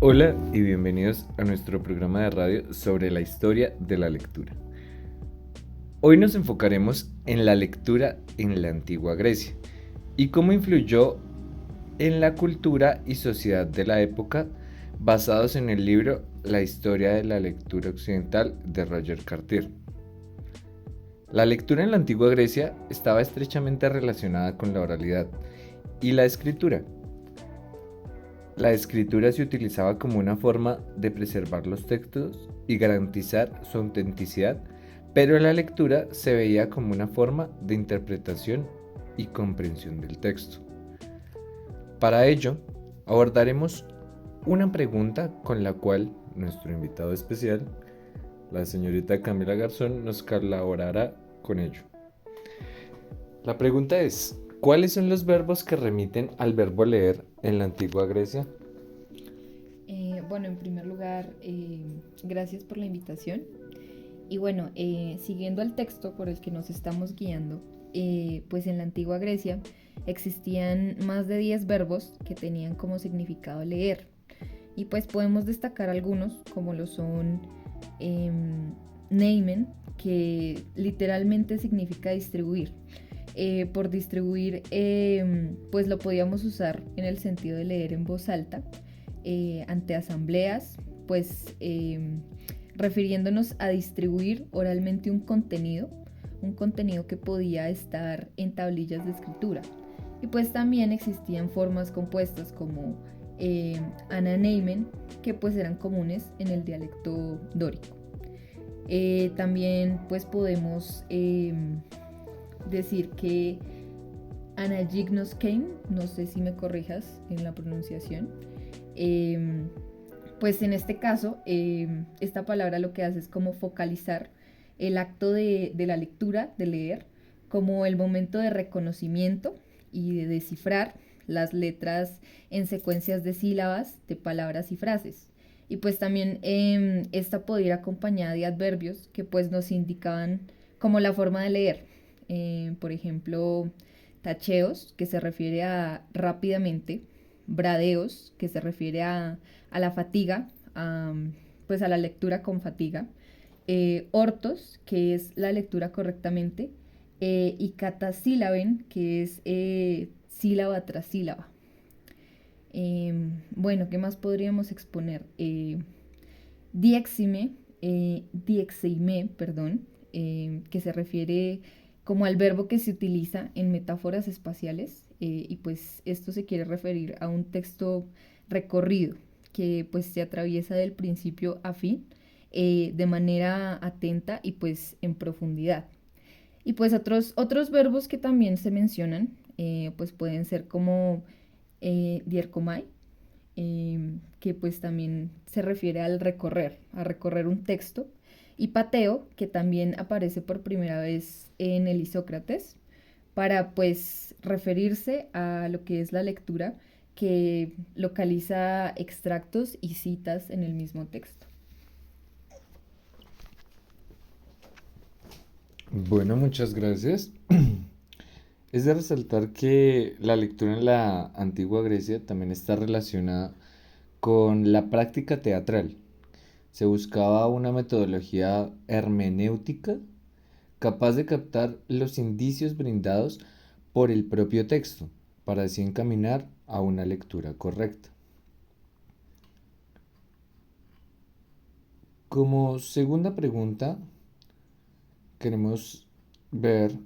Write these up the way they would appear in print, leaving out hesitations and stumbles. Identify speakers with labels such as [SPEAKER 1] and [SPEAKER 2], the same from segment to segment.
[SPEAKER 1] Hola y bienvenidos a nuestro programa de radio sobre la historia de la lectura. Hoy nos enfocaremos en la lectura en la antigua Grecia y cómo influyó en la cultura y sociedad de la época basados en el libro La historia de la lectura occidental de Roger Cartier. La lectura en la antigua Grecia estaba estrechamente relacionada con la oralidad y la escritura. La escritura se utilizaba como una forma de preservar los textos y garantizar su autenticidad, pero la lectura se veía como una forma de interpretación y comprensión del texto. Para ello, abordaremos una pregunta con la cual nuestro invitado especial, la señorita Camila Garzón, nos colaborará con ello. La pregunta es: ¿cuáles son los verbos que remiten al verbo leer en la antigua Grecia?
[SPEAKER 2] Bueno, en primer lugar, gracias por la invitación. Y bueno, siguiendo al texto por el que nos estamos guiando, pues en la antigua Grecia existían más de 10 verbos que tenían como significado leer. Y pues podemos destacar algunos, como lo son neimen, que literalmente significa distribuir. Por distribuir, pues lo podíamos usar en el sentido de leer en voz alta ante asambleas, pues refiriéndonos a distribuir oralmente un contenido que podía estar en tablillas de escritura. Y pues también existían formas compuestas como ananeimen, que pues eran comunes en el dialecto dórico. También pues podemos decir que anagignoskein, no sé si me corrijas en la pronunciación, pues en este caso esta palabra lo que hace es como focalizar el acto de la lectura, de leer, como el momento de reconocimiento y de descifrar las letras en secuencias de sílabas, de palabras y frases. Y pues también esta podía ir acompañada de adverbios que pues nos indicaban como la forma de leer. Por ejemplo, tacheos, que se refiere a rápidamente, bradeos, que se refiere a la fatiga, pues a la lectura con fatiga, ortos, que es la lectura correctamente, y catasílaben, que es sílaba tras sílaba. Bueno, ¿qué más podríamos exponer? Diexeime, perdón, que se refiere como al verbo que se utiliza en metáforas espaciales, y pues esto se quiere referir a un texto recorrido que pues se atraviesa del principio a fin, de manera atenta y pues en profundidad. Y pues otros verbos que también se mencionan, pues pueden ser como diercomai, que pues también se refiere al recorrer, a recorrer un texto, y pateo, que también aparece por primera vez en el Isócrates, para pues referirse a lo que es la lectura que localiza extractos y citas en el mismo texto.
[SPEAKER 1] Bueno, muchas gracias. Es de resaltar que la lectura en la antigua Grecia también está relacionada con la práctica teatral. Se buscaba una metodología hermenéutica capaz de captar los indicios brindados por el propio texto, para así encaminar a una lectura correcta. Como segunda pregunta, queremos ver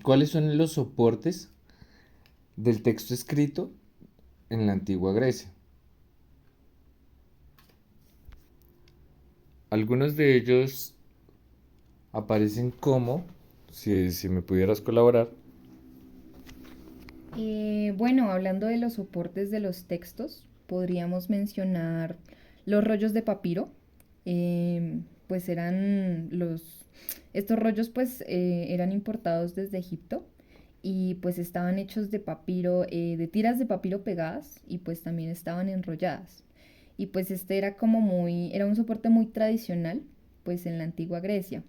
[SPEAKER 1] cuáles son los soportes del texto escrito en la antigua Grecia. Algunos de ellos aparecen como, si me pudieras colaborar.
[SPEAKER 2] Bueno, hablando de los soportes de los textos, podríamos mencionar los rollos de papiro. Pues eran estos rollos pues eran importados desde Egipto y pues estaban hechos de papiro, de tiras de papiro pegadas y pues también estaban enrolladas. Y pues este era un soporte muy tradicional pues en la antigua Grecia.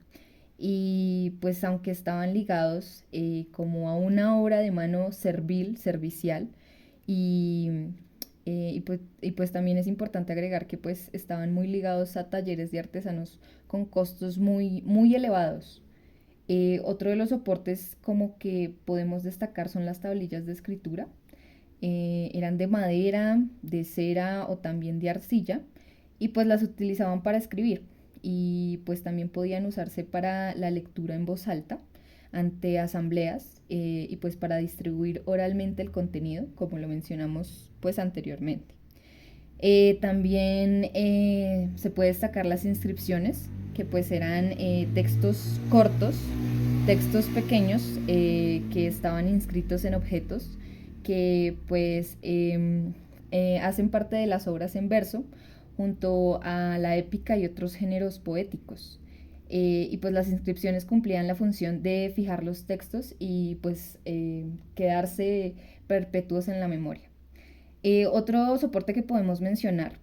[SPEAKER 2] Y pues aunque estaban ligados como a una obra de mano servicial, y, y pues también es importante agregar que pues estaban muy ligados a talleres de artesanos con costos muy, muy elevados. Otro de los soportes como que podemos destacar son las tablillas de escritura. Eran de madera, de cera o también de arcilla y pues las utilizaban para escribir y pues también podían usarse para la lectura en voz alta ante asambleas y pues para distribuir oralmente el contenido, como lo mencionamos pues anteriormente. También se puede destacar las inscripciones, que pues eran textos cortos, textos pequeños que estaban inscritos en objetos que pues hacen parte de las obras en verso junto a la épica y otros géneros poéticos. Y pues las inscripciones cumplían la función de fijar los textos y pues quedarse perpetuos en la memoria. Otro soporte que podemos mencionar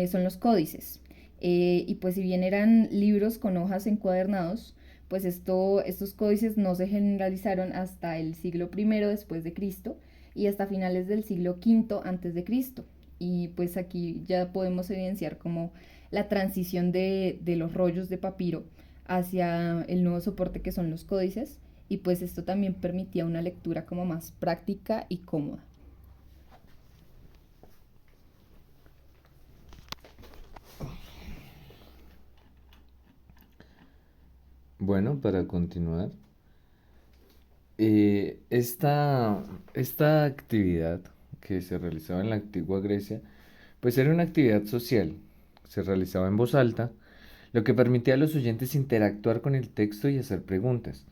[SPEAKER 2] son los códices. Y pues si bien eran libros con hojas encuadernados, pues estos códices no se generalizaron hasta el siglo I después de Cristo y hasta finales del siglo V antes de Cristo. Y pues aquí ya podemos evidenciar como la transición de los rollos de papiro hacia el nuevo soporte que son los códices. Y pues esto también permitía una lectura como más práctica y cómoda.
[SPEAKER 1] Bueno, para continuar, esta actividad que se realizaba en la antigua Grecia, pues era una actividad social, se realizaba en voz alta, lo que permitía a los oyentes interactuar con el texto y hacer preguntas.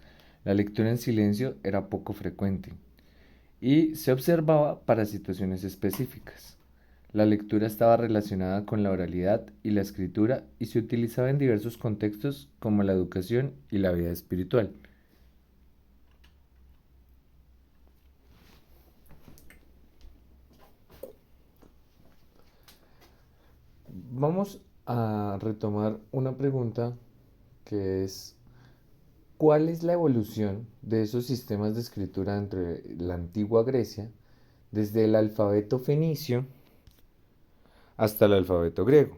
[SPEAKER 1] La lectura en silencio era poco frecuente y se observaba para situaciones específicas. La lectura estaba relacionada con la oralidad y la escritura y se utilizaba en diversos contextos como la educación y la vida espiritual. Vamos a retomar una pregunta que es, ¿cuál es la evolución de esos sistemas de escritura entre la antigua Grecia, desde el alfabeto fenicio hasta el alfabeto griego?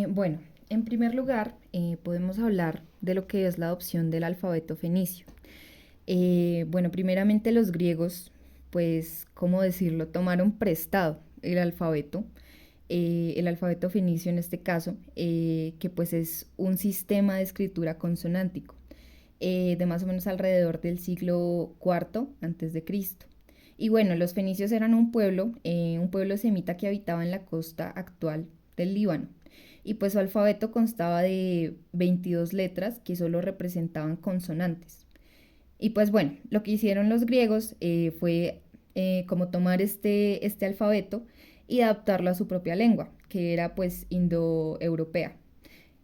[SPEAKER 2] Bueno, en primer lugar, podemos hablar de lo que es la adopción del alfabeto fenicio. Bueno, primeramente los griegos, pues, ¿cómo decirlo? Tomaron prestado el alfabeto fenicio en este caso, que pues es un sistema de escritura consonántico, de más o menos alrededor del siglo IV antes de Cristo. Y bueno, los fenicios eran un pueblo semita que habitaba en la costa actual del Líbano. Y pues su alfabeto constaba de 22 letras que solo representaban consonantes. Y pues bueno, lo que hicieron los griegos fue como tomar este alfabeto y adaptarlo a su propia lengua, que era pues indoeuropea.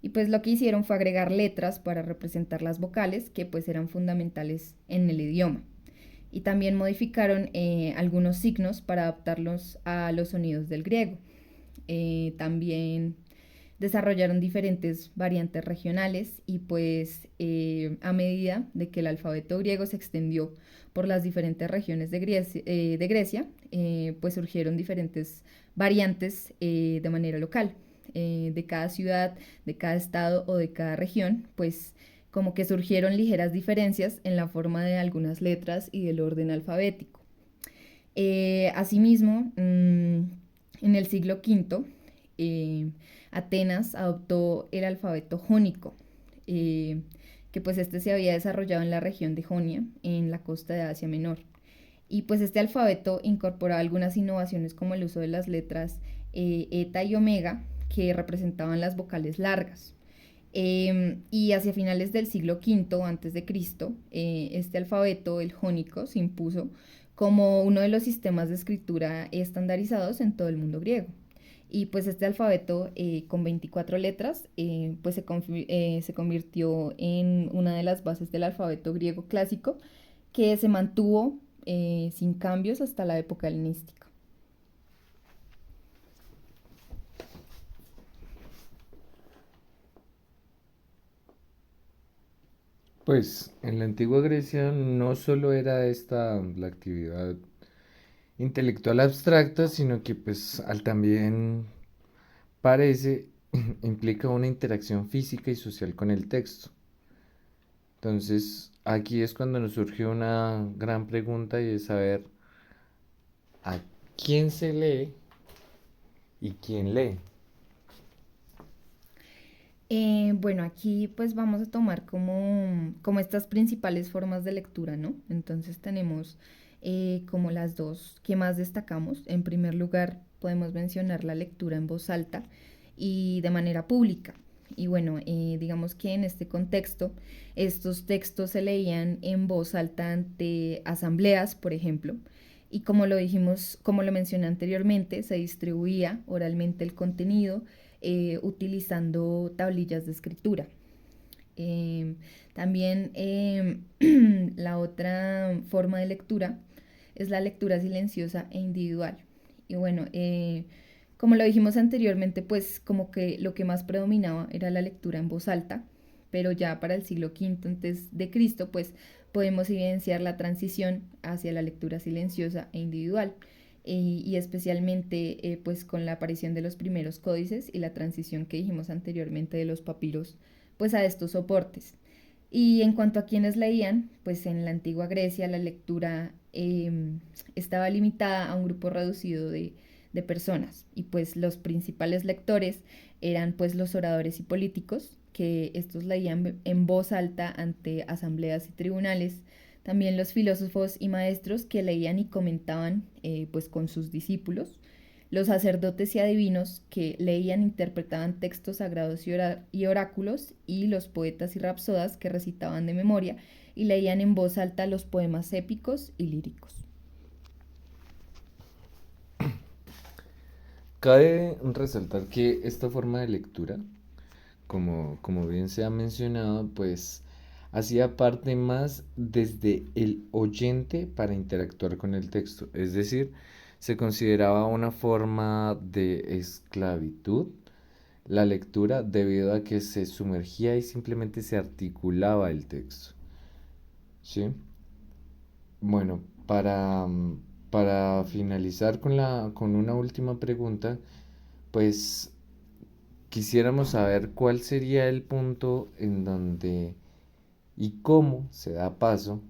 [SPEAKER 2] Y pues lo que hicieron fue agregar letras para representar las vocales, que pues eran fundamentales en el idioma. Y también modificaron algunos signos para adaptarlos a los sonidos del griego. También desarrollaron diferentes variantes regionales y pues a medida de que el alfabeto griego se extendió por las diferentes regiones de Grecia pues surgieron diferentes variantes de manera local. De cada ciudad, de cada estado o de cada región, pues como que surgieron ligeras diferencias en la forma de algunas letras y del orden alfabético. Asimismo, en el siglo V, Atenas adoptó el alfabeto jónico, eh, que pues este se había desarrollado en la región de Jonia, en la costa de Asia Menor. Y pues este alfabeto incorporaba algunas innovaciones como el uso de las letras eta y omega, que representaban las vocales largas. Y hacia finales del siglo V antes de Cristo, este alfabeto, el jónico, se impuso como uno de los sistemas de escritura estandarizados en todo el mundo griego. Y pues este alfabeto con 24 letras pues se convirtió en una de las bases del alfabeto griego clásico que se mantuvo sin cambios hasta la época helenística.
[SPEAKER 1] Pues en la antigua Grecia no solo era esta la actividad intelectual abstracta, sino que pues al también parece implica una interacción física y social con el texto. Entonces, aquí es cuando nos surge una gran pregunta y es saber a quién se lee y quién lee.
[SPEAKER 2] Bueno, aquí pues vamos a tomar como estas principales formas de lectura, ¿no? Entonces tenemos como las dos que más destacamos. En primer lugar, podemos mencionar la lectura en voz alta y de manera pública. Y bueno, digamos que en este contexto, estos textos se leían en voz alta ante asambleas, por ejemplo, y como lo dijimos, como lo mencioné anteriormente, se distribuía oralmente el contenido utilizando tablillas de escritura. Eh, también la otra forma de lectura es la lectura silenciosa e individual. Y bueno, como lo dijimos anteriormente, pues como que lo que más predominaba era la lectura en voz alta, pero ya para el siglo V antes de Cristo, pues podemos evidenciar la transición hacia la lectura silenciosa e individual. Y especialmente pues con la aparición de los primeros códices y la transición que dijimos anteriormente de los papiros pues a estos soportes. Y en cuanto a quienes leían, pues en la antigua Grecia la lectura estaba limitada a un grupo reducido de personas y pues los principales lectores eran pues los oradores y políticos que estos leían en voz alta ante asambleas y tribunales, también los filósofos y maestros que leían y comentaban pues con sus discípulos, los sacerdotes y adivinos que leían e interpretaban textos sagrados y oráculos, y los poetas y rapsodas que recitaban de memoria y leían en voz alta los poemas épicos y líricos.
[SPEAKER 1] Cabe resaltar que esta forma de lectura, como bien se ha mencionado, pues hacía parte más desde el oyente para interactuar con el texto. Es decir, se consideraba una forma de esclavitud la lectura debido a que se sumergía y simplemente se articulaba el texto. ¿Sí? Bueno, para finalizar con una última pregunta, pues quisiéramos saber cuál sería el punto en donde y cómo se da paso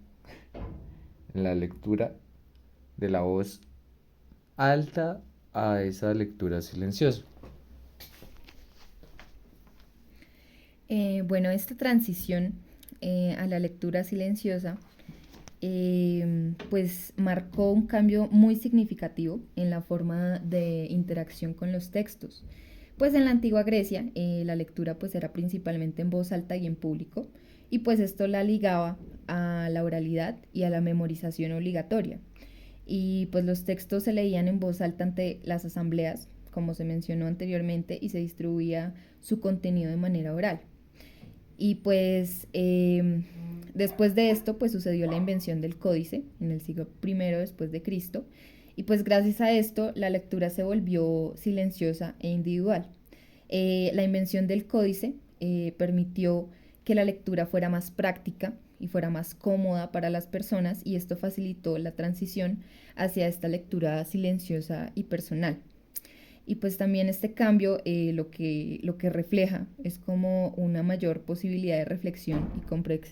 [SPEAKER 1] en la lectura de la voz alta a esa lectura silenciosa.
[SPEAKER 2] Bueno, esta transición a la lectura silenciosa pues marcó un cambio muy significativo en la forma de interacción con los textos. Pues en la antigua Grecia la lectura pues era principalmente en voz alta y en público, y pues esto la ligaba a la oralidad y a la memorización obligatoria. Y pues los textos se leían en voz alta ante las asambleas, como se mencionó anteriormente, y se distribuía su contenido de manera oral. Y pues después de esto pues sucedió la invención del códice en el siglo I después de Cristo, y pues gracias a esto la lectura se volvió silenciosa e individual. La invención del códice permitió que la lectura fuera más práctica y fuera más cómoda para las personas, y esto facilitó la transición hacia esta lectura silenciosa y personal. Y pues también este cambio lo que refleja es como una mayor posibilidad de reflexión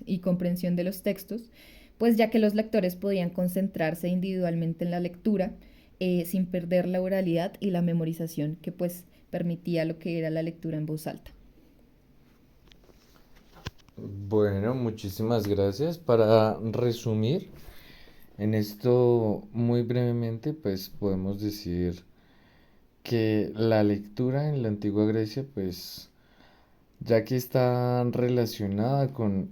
[SPEAKER 2] y comprensión de los textos, pues ya que los lectores podían concentrarse individualmente en la lectura sin perder la oralidad y la memorización que pues permitía lo que era la lectura en voz alta.
[SPEAKER 1] Bueno, muchísimas gracias. Para resumir, en esto muy brevemente, pues podemos decir que la lectura en la antigua Grecia, pues ya que está relacionada con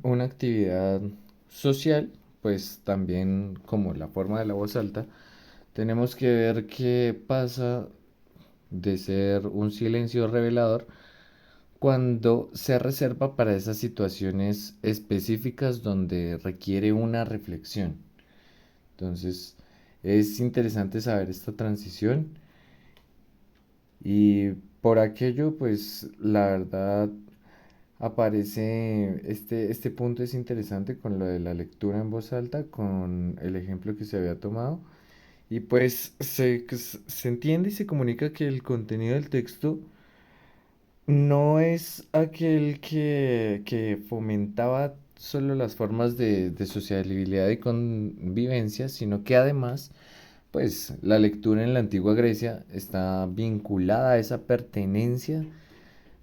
[SPEAKER 1] una actividad social, pues también como la forma de la voz alta, tenemos que ver qué pasa de ser un silencio revelador cuando se reserva para esas situaciones específicas donde requiere una reflexión. Entonces, es interesante saber esta transición y por aquello, pues la verdad aparece este punto es interesante con lo de la lectura en voz alta, con el ejemplo que se había tomado. Y pues se entiende y se comunica que el contenido del texto no es aquel que fomentaba solo las formas de sociabilidad y convivencia, sino que además, pues la lectura en la antigua Grecia está vinculada a esa pertenencia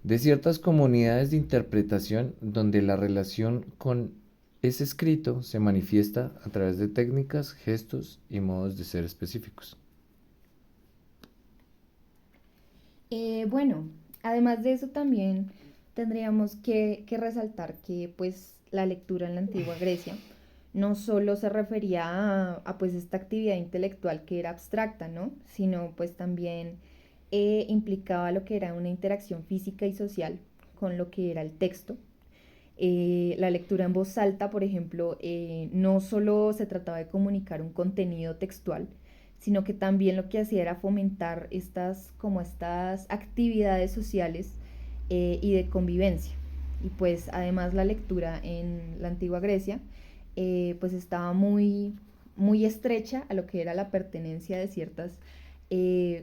[SPEAKER 1] de ciertas comunidades de interpretación donde la relación con ese escrito se manifiesta a través de técnicas, gestos y modos de ser específicos.
[SPEAKER 2] Bueno, además de eso también tendríamos que resaltar que pues la lectura en la antigua Grecia no solo se refería pues esta actividad intelectual que era abstracta, ¿no? Sino pues también implicaba lo que era una interacción física y social con lo que era el texto. La lectura en voz alta, por ejemplo, no solo se trataba de comunicar un contenido textual, sino que también lo que hacía era fomentar estas actividades sociales y de convivencia. Y pues además la lectura en la antigua Grecia pues estaba muy estrecha a lo que era la pertenencia de ciertas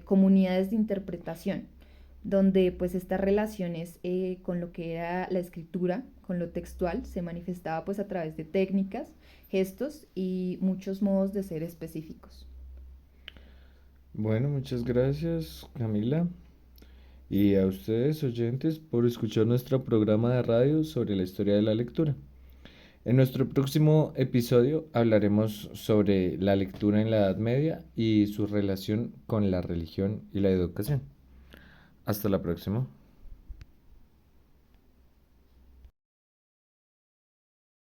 [SPEAKER 2] comunidades de interpretación, donde pues estas relaciones con lo que era la escritura, con lo textual, se manifestaba pues a través de técnicas, gestos y muchos modos de ser específicos.
[SPEAKER 1] Bueno, muchas gracias, Camila. Y a ustedes, oyentes, por escuchar nuestro programa de radio sobre la historia de la lectura. En nuestro próximo episodio hablaremos sobre la lectura en la Edad Media y su relación con la religión y la educación. Hasta la próxima.